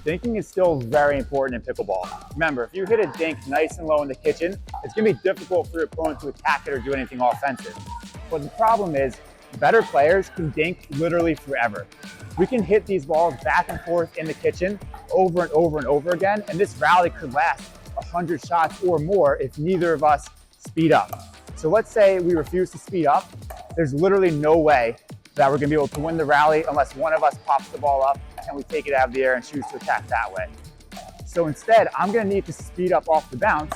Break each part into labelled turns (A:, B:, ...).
A: Dinking is still very important in pickleball. Remember, if you hit a dink nice and low in the kitchen, it's going to be difficult for your opponent to attack it or do anything offensive. But the problem is, better players can dink literally forever. We can hit these balls back and forth in the kitchen over and over and over again, and this rally could last 100 shots or more if neither of us speed up. So let's say we refuse to speed up. There's literally no way that we're going to be able to win the rally unless one of us pops the ball up and we take it out of the air and choose to attack that way. So instead, I'm going to need to speed up off the bounce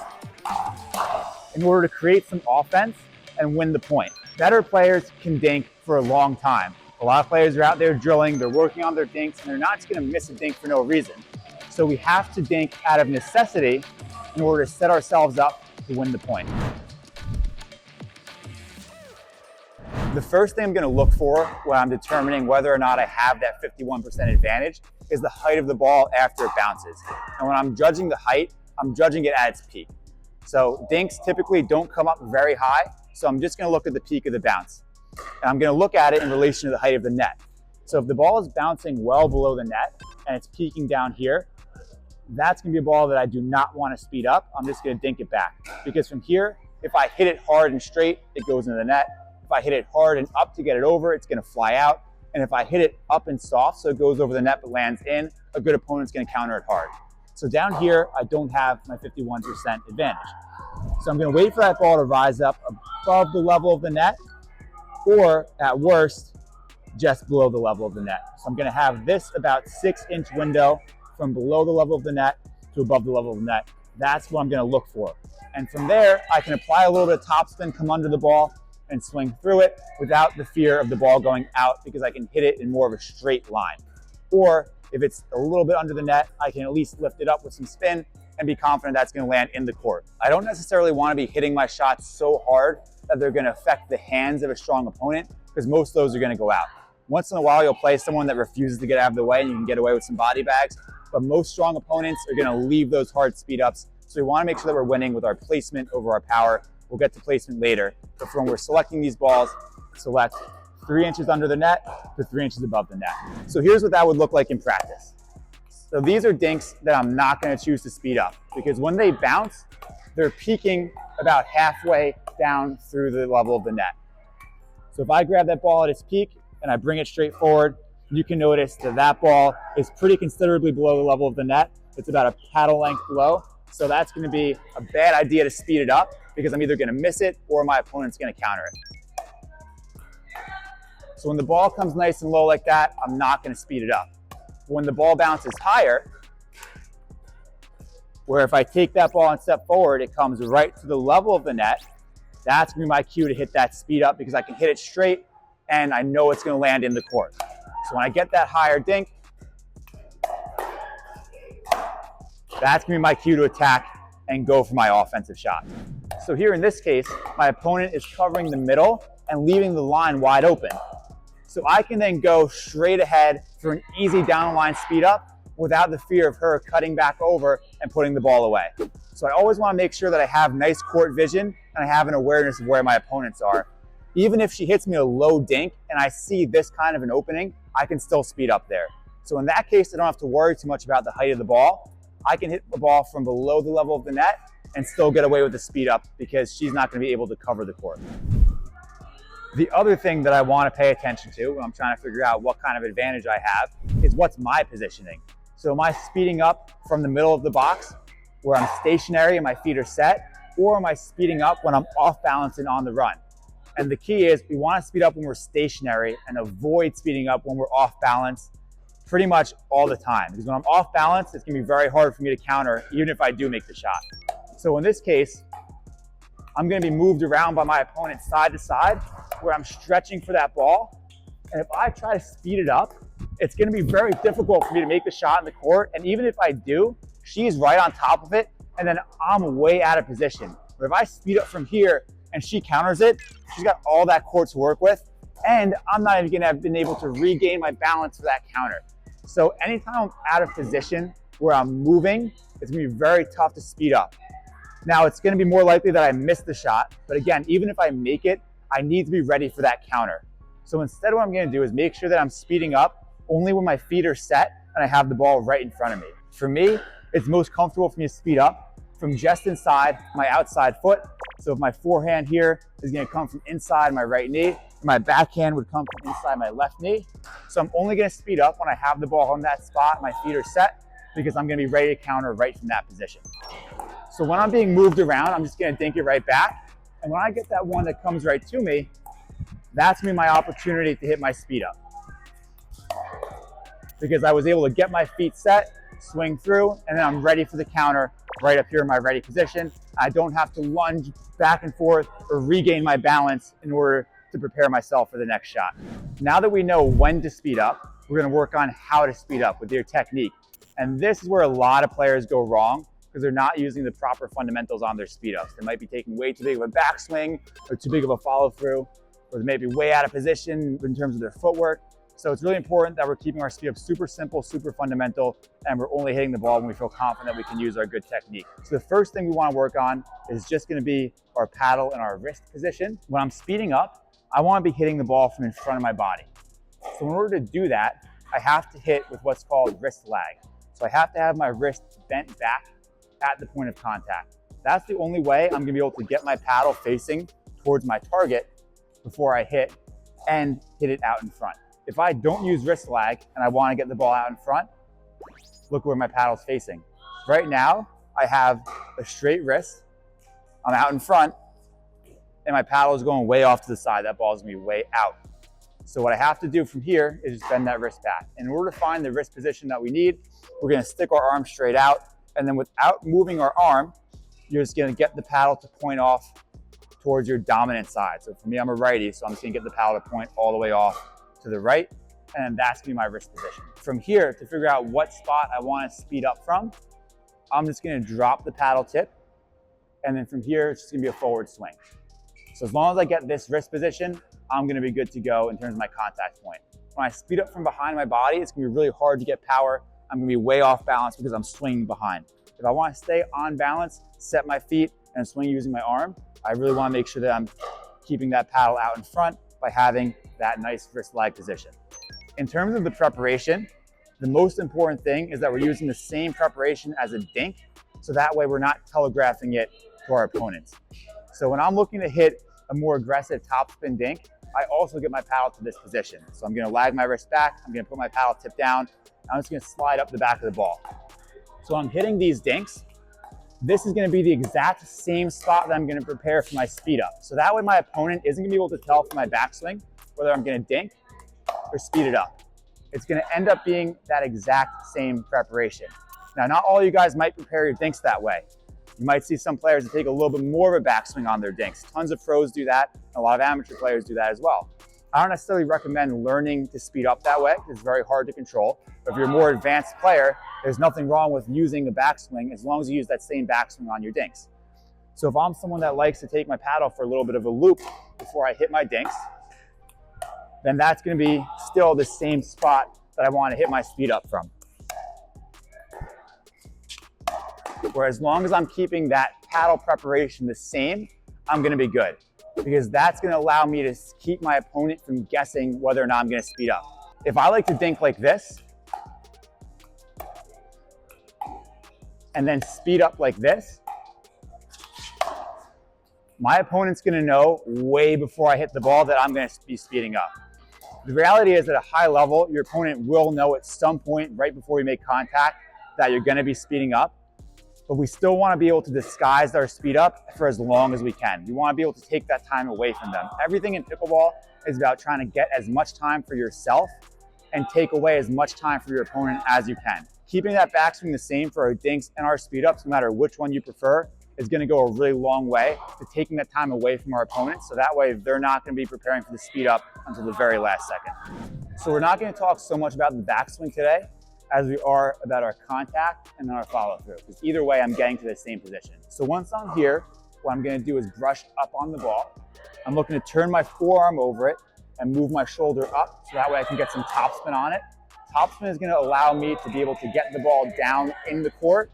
A: in order to create some offense and win the point. Better players can dink for a long time. A lot of players are out there drilling, they're working on their dinks, and they're not just going to miss a dink for no reason. So we have to dink out of necessity in order to set ourselves up to win the point. The first thing I'm going to look for when I'm determining whether or not I have that 51% advantage is the height of the ball after it bounces. And when I'm judging the height, I'm judging it at its peak. So dinks typically don't come up very high, so I'm just going to look at the peak of the bounce. And I'm going to look at it in relation to the height of the net. So if the ball is bouncing well below the net and it's peaking down here, that's going to be a ball that I do not want to speed up. I'm just going to dink it back. Because from here, if I hit it hard and straight, it goes into the net. If I hit it hard and up to get it over, it's going to fly out. And if I hit it up and soft, so it goes over the net but lands in, a good opponent's going to counter it hard. So down here, I don't have my 51% advantage. So I'm going to wait for that ball to rise up above the level of the net, or at worst, just below the level of the net. So I'm going to have this about 6-inch window from below the level of the net to above the level of the net. That's what I'm going to look for. And from there, I can apply a little bit of topspin, come under the ball, and swing through it without the fear of the ball going out because I can hit it in more of a straight line. Or if it's a little bit under the net, I can at least lift it up with some spin and be confident that's going to land in the court. I don't necessarily want to be hitting my shots so hard that they're going to affect the hands of a strong opponent because most of those are going to go out. Once in a while, you'll play someone that refuses to get out of the way and you can get away with some body bags, but most strong opponents are going to leave those hard speed ups. So we want to make sure that we're winning with our placement over our power. We'll get to placement later, but when we're selecting these balls, select 3 inches under the net to 3 inches above the net. So here's what that would look like in practice. So these are dinks that I'm not going to choose to speed up because when they bounce, they're peaking about halfway down through the level of the net. So if I grab that ball at its peak and I bring it straight forward, you can notice that that ball is pretty considerably below the level of the net. It's about a paddle length below. So that's going to be a bad idea to speed it up because I'm either going to miss it or my opponent's going to counter it. So when the ball comes nice and low like that, I'm not going to speed it up. When the ball bounces higher, where if I take that ball and step forward, it comes right to the level of the net, that's going to be my cue to hit that speed up because I can hit it straight and I know it's going to land in the court. So when I get that higher dink, that's going to be my cue to attack and go for my offensive shot. So here in this case, my opponent is covering the middle and leaving the line wide open. So I can then go straight ahead for an easy down the line speed up without the fear of her cutting back over and putting the ball away. So I always want to make sure that I have nice court vision and I have an awareness of where my opponents are. Even if she hits me a low dink and I see this kind of an opening, I can still speed up there. So in that case, I don't have to worry too much about the height of the ball. I can hit the ball from below the level of the net and still get away with the speed up because she's not going to be able to cover the court. The other thing that I want to pay attention to when I'm trying to figure out what kind of advantage I have is what's my positioning. So am I speeding up from the middle of the box where I'm stationary and my feet are set, or am I speeding up when I'm off balance and on the run? And the key is we want to speed up when we're stationary and avoid speeding up when we're off balance pretty much all the time. Because when I'm off balance, it's going to be very hard for me to counter even if I do make the shot. So in this case, I'm going to be moved around by my opponent side to side where I'm stretching for that ball. And if I try to speed it up, it's going to be very difficult for me to make the shot in the court. And even if I do, she's right on top of it, and then I'm way out of position. But if I speed up from here and she counters it, she's got all that court to work with, and I'm not even going to have been able to regain my balance for that counter. So anytime I'm out of position where I'm moving, it's going to be very tough to speed up. Now, it's going to be more likely that I miss the shot, but again, even if I make it, I need to be ready for that counter. So instead, what I'm going to do is make sure that I'm speeding up only when my feet are set and I have the ball right in front of me. For me, it's most comfortable for me to speed up from just inside my outside foot. So if my forehand here is gonna come from inside my right knee, my backhand would come from inside my left knee. So I'm only gonna speed up when I have the ball on that spot, my feet are set, because I'm gonna be ready to counter right from that position. So when I'm being moved around, I'm just gonna dink it right back. And when I get that one that comes right to me, that's gonna be my opportunity to hit my speed up. Because I was able to get my feet set, swing through, and then I'm ready for the counter right up here in my ready position. I don't have to lunge back and forth or regain my balance in order to prepare myself for the next shot. Now that we know when to speed up, we're gonna work on how to speed up with your technique. And this is where a lot of players go wrong because they're not using the proper fundamentals on their speed ups. They might be taking way too big of a backswing or too big of a follow through, or they may be way out of position in terms of their footwork. So it's really important that we're keeping our speed up super simple, super fundamental, and we're only hitting the ball when we feel confident that we can use our good technique. So the first thing we want to work on is just going to be our paddle and our wrist position. When I'm speeding up, I want to be hitting the ball from in front of my body. So in order to do that, I have to hit with what's called wrist lag. So I have to have my wrist bent back at the point of contact. That's the only way I'm going to be able to get my paddle facing towards my target before I hit and hit it out in front. If I don't use wrist lag and I want to get the ball out in front, look where my paddle's facing. Right now, I have a straight wrist, I'm out in front, and my paddle is going way off to the side. That ball is going to be way out. So what I have to do from here is just bend that wrist back. In order to find the wrist position that we need, we're going to stick our arm straight out, and then without moving our arm, you're just going to get the paddle to point off towards your dominant side. So for me, I'm a righty, so I'm just going to get the paddle to point all the way off to the right, and that's gonna be my wrist position. From here, to figure out what spot I wanna speed up from, I'm just gonna drop the paddle tip, and then from here, it's just gonna be a forward swing. So as long as I get this wrist position, I'm gonna be good to go in terms of my contact point. When I speed up from behind my body, it's gonna be really hard to get power. I'm gonna be way off balance because I'm swinging behind. If I wanna stay on balance, set my feet, and swing using my arm, I really wanna make sure that I'm keeping that paddle out in front by having that nice wrist lag position. In terms of the preparation, the most important thing is that we're using the same preparation as a dink, so that way we're not telegraphing it to our opponents. So when I'm looking to hit a more aggressive topspin dink, I also get my paddle to this position. So I'm gonna lag my wrist back, I'm gonna put my paddle tip down, I'm just gonna slide up the back of the ball. So I'm hitting these dinks. This is gonna be the exact same spot that I'm gonna prepare for my speed up. So that way my opponent isn't gonna be able to tell from my backswing whether I'm gonna dink or speed it up. It's gonna end up being that exact same preparation. Now, not all you guys might prepare your dinks that way. You might see some players that take a little bit more of a backswing on their dinks. Tons of pros do that, and a lot of amateur players do that as well. I don't necessarily recommend learning to speed up that way. It's very hard to control. But if you're a more advanced player, there's nothing wrong with using the backswing as long as you use that same backswing on your dinks. So if I'm someone that likes to take my paddle for a little bit of a loop before I hit my dinks, then that's gonna be still the same spot that I wanna hit my speed up from. Where as long as I'm keeping that paddle preparation the same, I'm gonna be good. Because that's gonna allow me to keep my opponent from guessing whether or not I'm gonna speed up. If I like to dink like this, and then speed up like this, my opponent's gonna know way before I hit the ball that I'm gonna be speeding up. The reality is at a high level, your opponent will know at some point right before we make contact that you're gonna be speeding up, but we still wanna be able to disguise our speed up for as long as we can. We wanna be able to take that time away from them. Everything in pickleball is about trying to get as much time for yourself and take away as much time for your opponent as you can. Keeping that backswing the same for our dinks and our speed ups, no matter which one you prefer, is gonna go a really long way to taking that time away from our opponents, so that way they're not gonna be preparing for the speed up until the very last second. So we're not gonna talk so much about the backswing today as we are about our contact and then our follow through, because either way I'm getting to the same position. So once I'm here, what I'm gonna do is brush up on the ball. I'm looking to turn my forearm over it and move my shoulder up, so that way I can get some topspin on it. Topspin is gonna allow me to be able to get the ball down in the court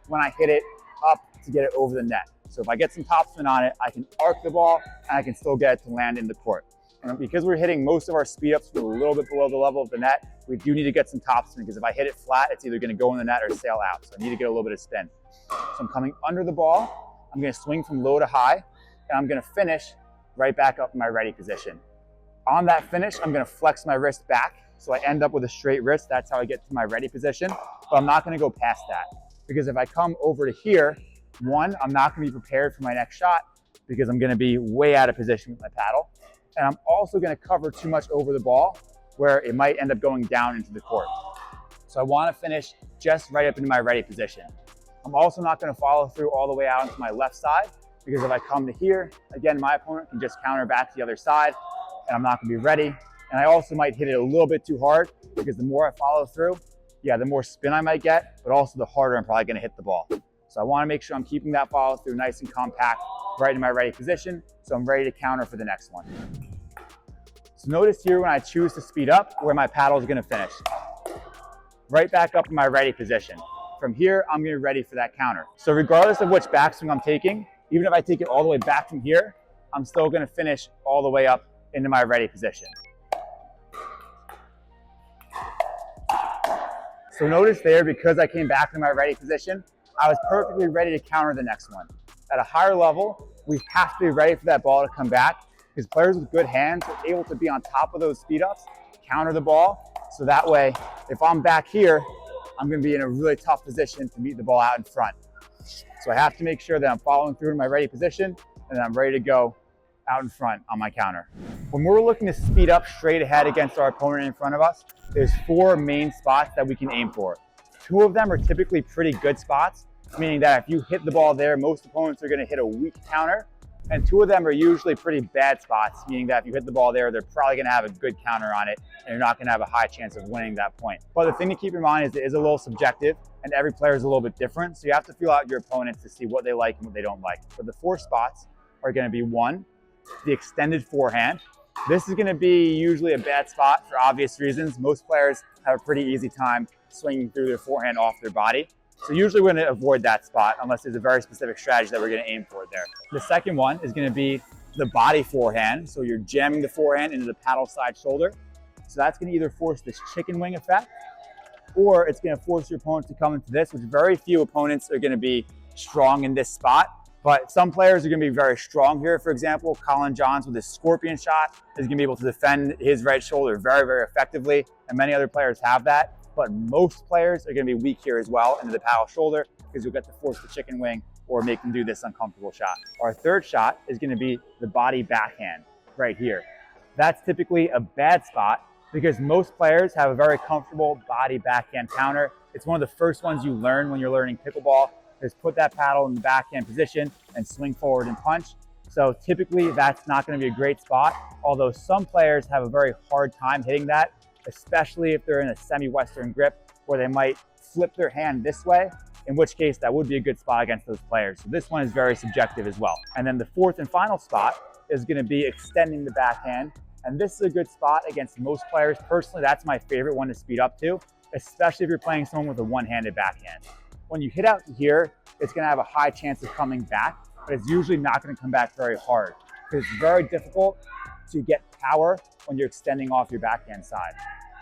A: when I hit it up to get it over the net. So if I get some topspin on it, I can arc the ball and I can still get it to land in the court. And because we're hitting most of our speed ups a little bit below the level of the net, we do need to get some topspin, because if I hit it flat, it's either gonna go in the net or sail out. So I need to get a little bit of spin. So I'm coming under the ball, I'm gonna swing from low to high, and I'm gonna finish right back up in my ready position. On that finish, I'm gonna flex my wrist back, so I end up with a straight wrist. That's how I get to my ready position, but I'm not gonna go past that. Because if I come over to here, one, I'm not gonna be prepared for my next shot, because I'm gonna be way out of position with my paddle. And I'm also gonna cover too much over the ball, where it might end up going down into the court. So I wanna finish just right up into my ready position. I'm also not gonna follow through all the way out into my left side, because if I come to here, again, my opponent can just counter back to the other side, and I'm not gonna be ready. And I also might hit it a little bit too hard, because the more I follow through, yeah, the more spin I might get, but also the harder I'm probably gonna hit the ball. So I wanna make sure I'm keeping that follow through nice and compact, right in my ready position, so I'm ready to counter for the next one. So notice here when I choose to speed up, where my paddle is gonna finish. Right back up in my ready position. From here, I'm gonna be ready for that counter. So regardless of which backswing I'm taking, even if I take it all the way back from here, I'm still gonna finish all the way up into my ready position. So notice there, because I came back to my ready position, I was perfectly ready to counter the next one. At a higher level, we have to be ready for that ball to come back, because players with good hands are able to be on top of those speed ups, counter the ball. So that way, if I'm back here, I'm gonna be in a really tough position to meet the ball out in front. So I have to make sure that I'm following through to my ready position, and I'm ready to go out in front on my counter. When we're looking to speed up straight ahead against our opponent in front of us, there's 4 main spots that we can aim for. 2 of them are typically pretty good spots, meaning that if you hit the ball there, most opponents are gonna hit a weak counter, and 2 of them are usually pretty bad spots, meaning that if you hit the ball there, they're probably gonna have a good counter on it, and you're not gonna have a high chance of winning that point. But the thing to keep in mind is it is a little subjective, and every player is a little bit different, so you have to feel out your opponents to see what they like and what they don't like. But the 4 spots are gonna be 1, the extended forehand. This is gonna be usually a bad spot for obvious reasons. Most players have a pretty easy time swinging through their forehand off their body. So usually we're gonna avoid that spot unless there's a very specific strategy that we're gonna aim for there. The second one is gonna be the body forehand. So you're jamming the forehand into the paddle side shoulder. So that's gonna either force this chicken wing effect, or it's gonna force your opponent to come into this, which very few opponents are gonna be strong in this spot. But some players are gonna be very strong here. For example, Colin Johns with his scorpion shot is gonna be able to defend his right shoulder very, very effectively, and many other players have that. But most players are gonna be weak here as well into the paddle shoulder, because you'll get to force the chicken wing or make them do this uncomfortable shot. Our third shot is gonna be the body backhand right here. That's typically a bad spot, because most players have a very comfortable body backhand counter. It's one of the first ones you learn when you're learning pickleball. Is put that paddle in the backhand position and swing forward and punch. So typically that's not going to be a great spot, although some players have a very hard time hitting that, especially if they're in a semi-western grip where they might flip their hand this way, in which case that would be a good spot against those players. So this one is very subjective as well. And then the 4th and final spot is going to be extending the backhand, and this is a good spot against most players. Personally, that's my favorite one to speed up to, especially if you're playing someone with a one-handed backhand. When you hit out to here, it's gonna have a high chance of coming back, but it's usually not gonna come back very hard, because it's very difficult to get power when you're extending off your backhand side.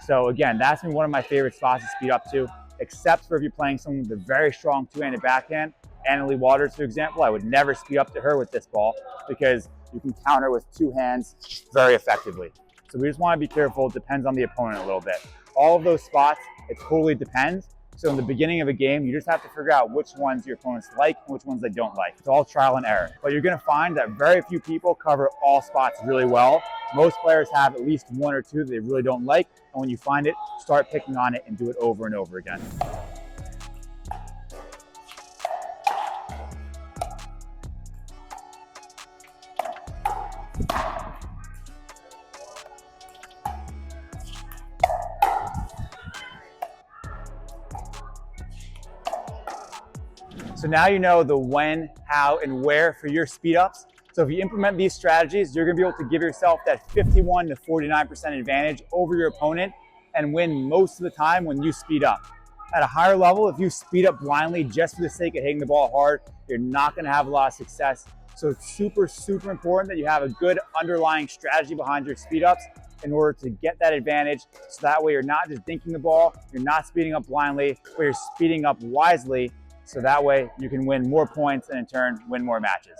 A: So again, that's been one of my favorite spots to speed up to, except for if you're playing someone with a very strong two-handed backhand. Annalie Waters, for example, I would never speed up to her with this ball, because you can counter with 2 hands very effectively. So we just wanna be careful. It depends on the opponent a little bit. All of those spots, it totally depends. So in the beginning of a game, you just have to figure out which ones your opponents like and which ones they don't like. It's all trial and error. But you're gonna find that very few people cover all spots really well. Most players have at least 1 or 2 that they really don't like. And when you find it, start picking on it and do it over and over again. So now you know the when, how, and where for your speed ups. So if you implement these strategies, you're gonna be able to give yourself that 51 to 49% advantage over your opponent and win most of the time when you speed up. At a higher level, if you speed up blindly just for the sake of hitting the ball hard, you're not gonna have a lot of success So it's super, super important that you have a good underlying strategy behind your speed ups in order to get that advantage. So that way you're not just dinking the ball, you're not speeding up blindly, but you're speeding up wisely. So that way you can win more points and in turn win more matches.